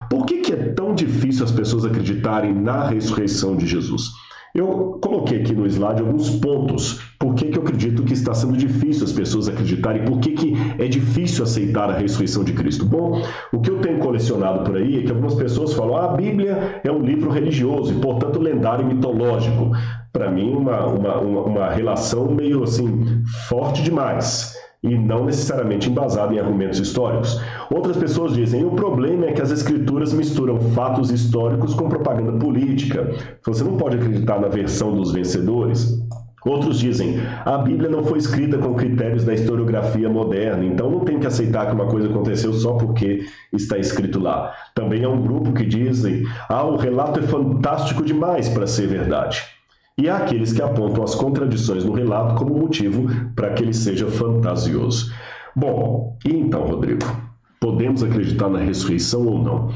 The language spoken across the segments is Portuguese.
Por que é tão difícil as pessoas acreditarem na ressurreição de Jesus? Eu coloquei aqui no slide alguns pontos. Por que eu acredito que está sendo difícil as pessoas acreditarem? Por que é difícil aceitar a ressurreição de Cristo? Bom, o que eu tenho colecionado por aí é que algumas pessoas falam: a Bíblia é um livro religioso e, portanto, lendário e mitológico. Para mim, uma relação meio assim, forte demais, e não necessariamente embasada em argumentos históricos. Outras pessoas dizem: o problema é que as escrituras misturam fatos históricos com propaganda política. Você não pode acreditar na versão dos vencedores. Outros dizem: a Bíblia não foi escrita com critérios da historiografia moderna, então não tem que aceitar que uma coisa aconteceu só porque está escrito lá. Também há um grupo que dizem: o relato é fantástico demais para ser verdade. E há aqueles que apontam as contradições no relato como motivo para que ele seja fantasioso. Bom, e então, Rodrigo? Podemos acreditar na ressurreição ou não?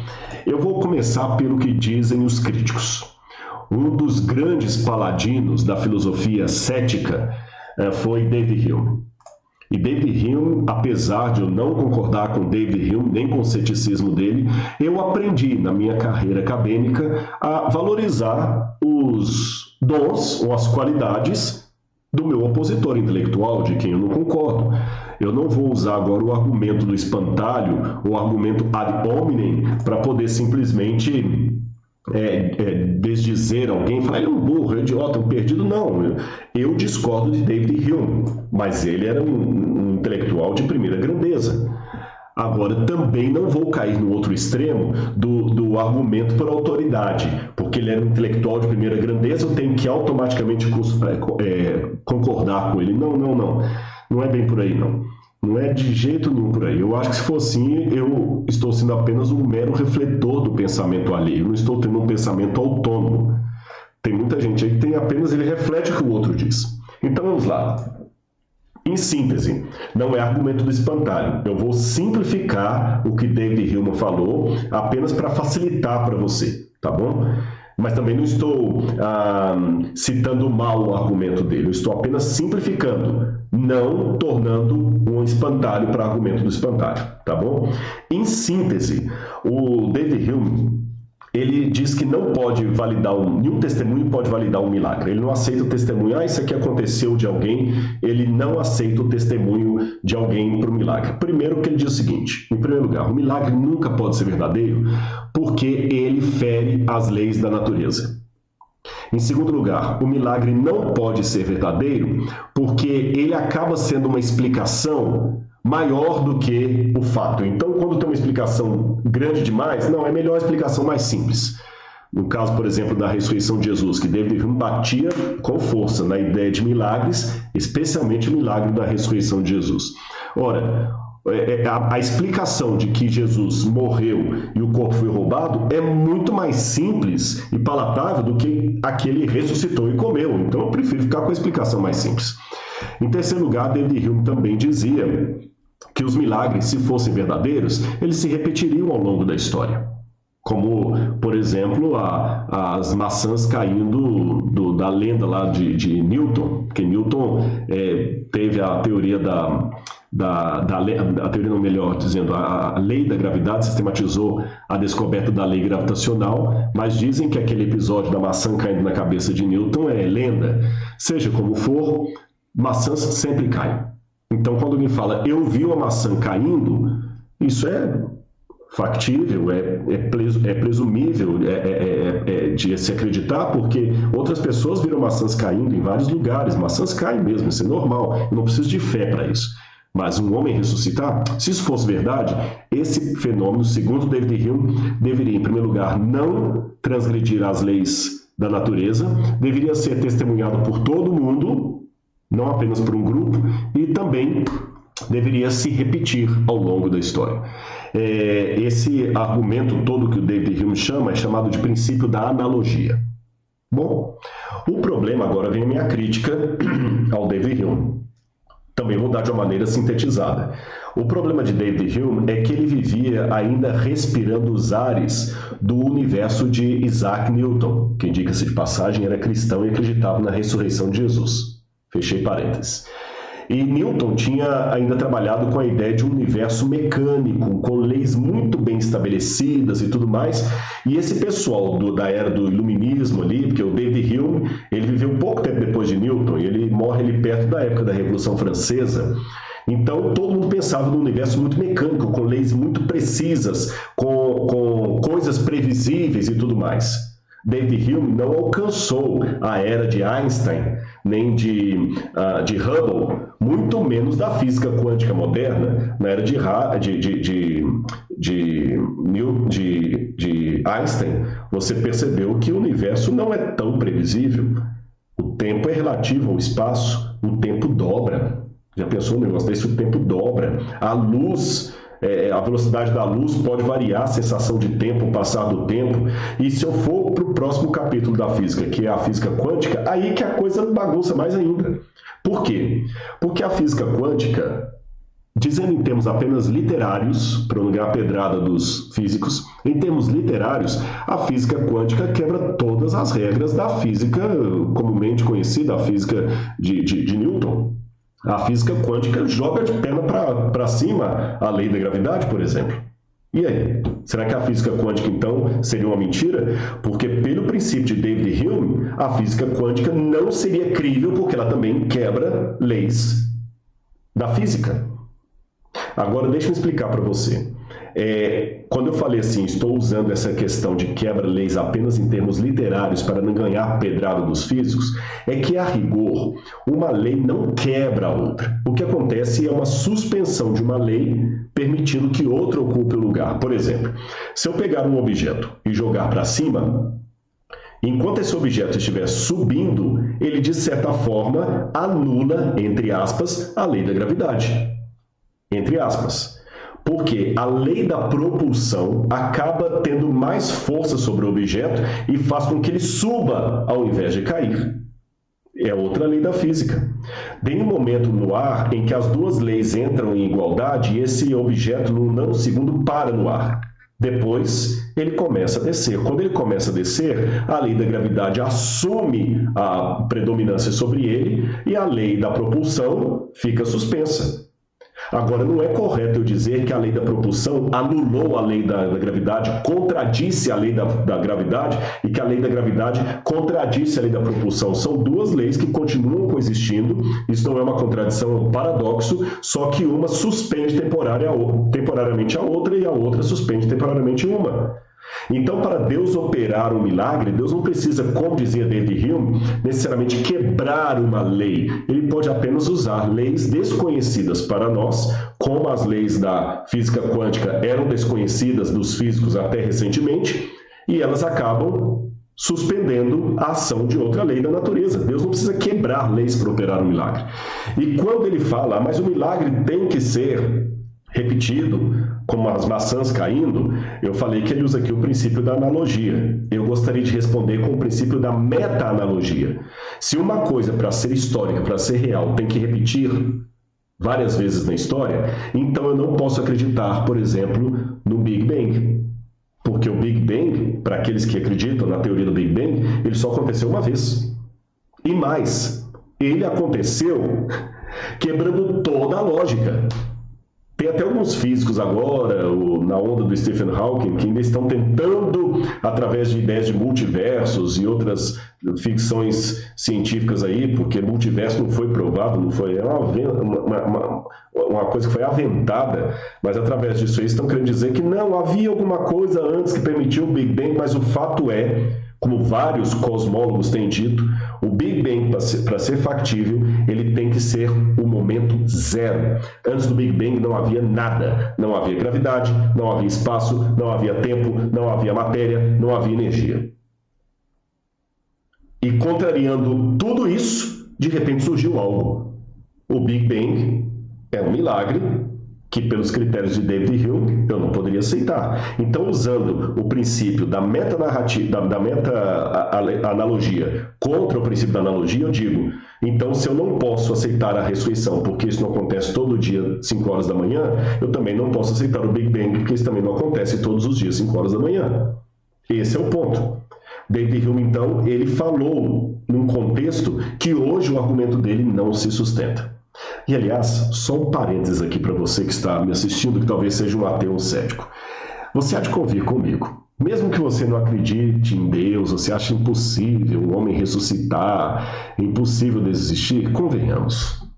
Eu vou começar pelo que dizem os críticos. Um dos grandes paladinos da filosofia cética foi David Hume. E David Hume, apesar de eu não concordar com David Hume, nem com o ceticismo dele, eu aprendi na minha carreira acadêmica a valorizar os dons ou as qualidades do meu opositor intelectual, de quem eu não concordo. Eu não vou usar agora o argumento do espantalho, o argumento ad hominem, para poder simplesmente desdizer alguém e falar: ele é um burro, é um idiota, um perdido. Não, eu discordo de David Hume, mas ele era um intelectual de primeira grandeza. Agora, também não vou cair no outro extremo do argumento por autoridade, porque ele era um intelectual de primeira grandeza, eu tenho que automaticamente concordar com ele. Não é bem por aí, não. Não é de jeito nenhum por aí. Eu acho que se for assim, eu estou sendo apenas um mero refletor do pensamento alheio, eu não estou tendo um pensamento autônomo. Tem muita gente aí que tem apenas, ele reflete o que o outro diz. Então vamos lá. Em síntese, não é argumento do espantalho. Eu vou simplificar o que David Hume falou apenas para facilitar para você, tá bom? Mas também não estou citando mal o argumento dele. Eu estou apenas simplificando, não tornando um espantalho para argumento do espantalho, tá bom? Em síntese, o David Hume, ele diz que não pode validar, nenhum testemunho pode validar um milagre. Ele não aceita o testemunho: isso aqui aconteceu de alguém. Ele não aceita o testemunho de alguém para o milagre. Primeiro que ele diz o seguinte: em primeiro lugar, o milagre nunca pode ser verdadeiro porque ele fere as leis da natureza. Em segundo lugar, o milagre não pode ser verdadeiro porque ele acaba sendo uma explicação maior do que o fato. Então, quando tem uma explicação grande demais, não, é melhor a explicação mais simples. No caso, por exemplo, da ressurreição de Jesus, que David Hume batia com força na ideia de milagres, especialmente o milagre da ressurreição de Jesus. Ora, a explicação de que Jesus morreu e o corpo foi roubado é muito mais simples e palatável do que aquele ressuscitou e comeu. Então, eu prefiro ficar com a explicação mais simples. Em terceiro lugar, David Hume também dizia que os milagres, se fossem verdadeiros, eles se repetiriam ao longo da história. Como, por exemplo, as maçãs caindo da lenda lá de Newton, que Newton teve a teoria a lei da gravidade, sistematizou a descoberta da lei gravitacional, mas dizem que aquele episódio da maçã caindo na cabeça de Newton é lenda. Seja como for, maçãs sempre caem. Então, quando alguém fala: eu vi uma maçã caindo, isso é factível, é presumível de se acreditar, porque outras pessoas viram maçãs caindo em vários lugares. Maçãs caem mesmo, isso é normal. Eu não preciso de fé para isso. Mas um homem ressuscitar, se isso fosse verdade, esse fenômeno, segundo David Hume, deveria, em primeiro lugar, não transgredir as leis da natureza, deveria ser testemunhado por todo mundo, não apenas por um grupo, e também deveria se repetir ao longo da história. Esse argumento todo que o David Hume chama é chamado de princípio da analogia. Bom, o problema agora vem a minha crítica ao David Hume. Também vou dar de uma maneira sintetizada. O problema de David Hume é que ele vivia ainda respirando os ares do universo de Isaac Newton, que, diga-se de passagem, era cristão e acreditava na ressurreição de Jesus. Fechei parênteses. E Newton tinha ainda trabalhado com a ideia de um universo mecânico, com leis muito bem estabelecidas e tudo mais. E esse pessoal da era do iluminismo ali, porque o David Hume, ele viveu pouco tempo depois de Newton, e ele morre ali perto da época da Revolução Francesa. Então, todo mundo pensava num universo muito mecânico, com leis muito precisas, com coisas previsíveis e tudo mais. David Hume não alcançou a era de Einstein, nem de Hubble, muito menos da física quântica moderna. Na era de Einstein, você percebeu que o universo não é tão previsível. O tempo é relativo ao espaço, o tempo dobra. Já pensou no negócio desse? O tempo dobra. A luz, a velocidade da luz pode variar a sensação de tempo, o passar do tempo. E se eu for para o próximo capítulo da física, que é a física quântica, aí que a coisa bagunça mais ainda. Por quê? Porque a física quântica, dizendo em termos apenas literários, para não ganhar a pedrada dos físicos, em termos literários, a física quântica quebra todas as regras da física comumente conhecida, a física de Newton. A física quântica joga de perna para cima a lei da gravidade, por exemplo. E aí? Será que a física quântica, então, seria uma mentira? Porque, pelo princípio de David Hume, a física quântica não seria crível porque ela também quebra leis da física. Agora, deixa eu explicar para você. Quando eu falei assim, estou usando essa questão de quebra-leis apenas em termos literários para não ganhar pedrada dos físicos, é que, a rigor, uma lei não quebra a outra. O que acontece é uma suspensão de uma lei permitindo que outra ocupe o lugar. Por exemplo, se eu pegar um objeto e jogar para cima, enquanto esse objeto estiver subindo, ele, de certa forma, anula, entre aspas, a lei da gravidade. Entre aspas. Porque a lei da propulsão acaba tendo mais força sobre o objeto e faz com que ele suba ao invés de cair. É outra lei da física. Tem um momento no ar em que as duas leis entram em igualdade e esse objeto, num nanosegundo, para no ar. Depois, ele começa a descer. Quando ele começa a descer, a lei da gravidade assume a predominância sobre ele e a lei da propulsão fica suspensa. Agora, não é correto eu dizer que a lei da propulsão anulou a lei da gravidade, contradisse a lei da gravidade e que a lei da gravidade contradisse a lei da propulsão. São duas leis que continuam coexistindo, isso não é uma contradição, é um paradoxo, só que uma suspende temporariamente a outra e a outra suspende temporariamente uma. Então, para Deus operar um milagre, Deus não precisa, como dizia David Hume, necessariamente quebrar uma lei. Ele pode apenas usar leis desconhecidas para nós, como as leis da física quântica eram desconhecidas dos físicos até recentemente, e elas acabam suspendendo a ação de outra lei da natureza. Deus não precisa quebrar leis para operar um milagre. E quando ele fala, mas o milagre tem que ser repetido, como as maçãs caindo, eu falei que ele usa aqui o princípio da analogia. Eu gostaria de responder com o princípio da meta-analogia. Se uma coisa, para ser histórica, para ser real, tem que repetir várias vezes na história, então eu não posso acreditar, por exemplo, no Big Bang. Porque o Big Bang, para aqueles que acreditam na teoria do Big Bang, ele só aconteceu uma vez. E mais, ele aconteceu quebrando toda a lógica. Tem até alguns físicos agora, na onda do Stephen Hawking, que ainda estão tentando, através de ideias de multiversos e outras ficções científicas aí, porque multiverso não foi provado, não foi, é uma coisa que foi aventada, mas através disso aí estão querendo dizer que não, havia alguma coisa antes que permitiu o Big Bang, mas o fato é, como vários cosmólogos têm dito, o Big Bang, para ser factível, ele tem que ser o momento zero. Antes do Big Bang não havia nada. Não havia gravidade, não havia espaço, não havia tempo, não havia matéria, não havia energia. E contrariando tudo isso, de repente surgiu algo. O Big Bang é um milagre que, pelos critérios de David Hume, eu não poderia aceitar. Então, usando o princípio da meta-narrativa, da meta-analogia contra o princípio da analogia, eu digo, então, se eu não posso aceitar a ressurreição, porque isso não acontece todo dia, 5 horas da manhã, eu também não posso aceitar o Big Bang, porque isso também não acontece todos os dias, 5 horas da manhã. Esse é o ponto. David Hume, então, ele falou num contexto que hoje o argumento dele não se sustenta. E, aliás, só um parênteses aqui para você que está me assistindo, que talvez seja um ateu ou cético. Você há de convir comigo. Mesmo que você não acredite em Deus, você acha impossível o homem ressuscitar, impossível desistir, convenhamos.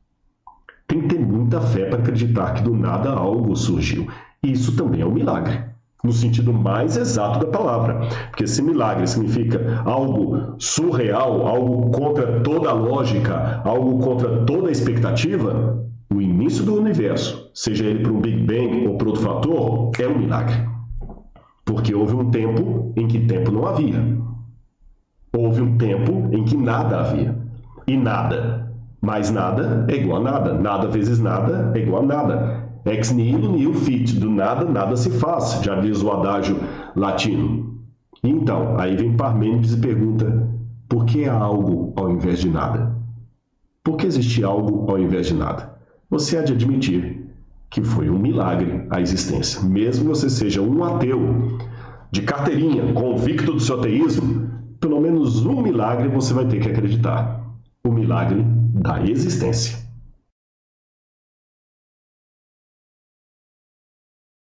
Tem que ter muita fé para acreditar que do nada algo surgiu. E isso também é um milagre, no sentido mais exato da palavra. Porque se milagre significa algo surreal, algo contra toda a lógica, algo contra toda a expectativa, o início do universo, seja ele para um Big Bang ou para outro fator, é um milagre. Porque houve um tempo em que tempo não havia. Houve um tempo em que nada havia. E nada mais nada é igual a nada. Nada vezes nada é igual a nada. Ex nihilo nihil fit. Do nada, nada se faz, já diz o adágio latino. Então, aí vem Parmênides e pergunta: por que há algo ao invés de nada? Por que existe algo ao invés de nada? Você há de admitir que foi um milagre a existência. Mesmo que você seja um ateu de carteirinha, convicto do seu ateísmo, pelo menos um milagre você vai ter que acreditar. O milagre da existência.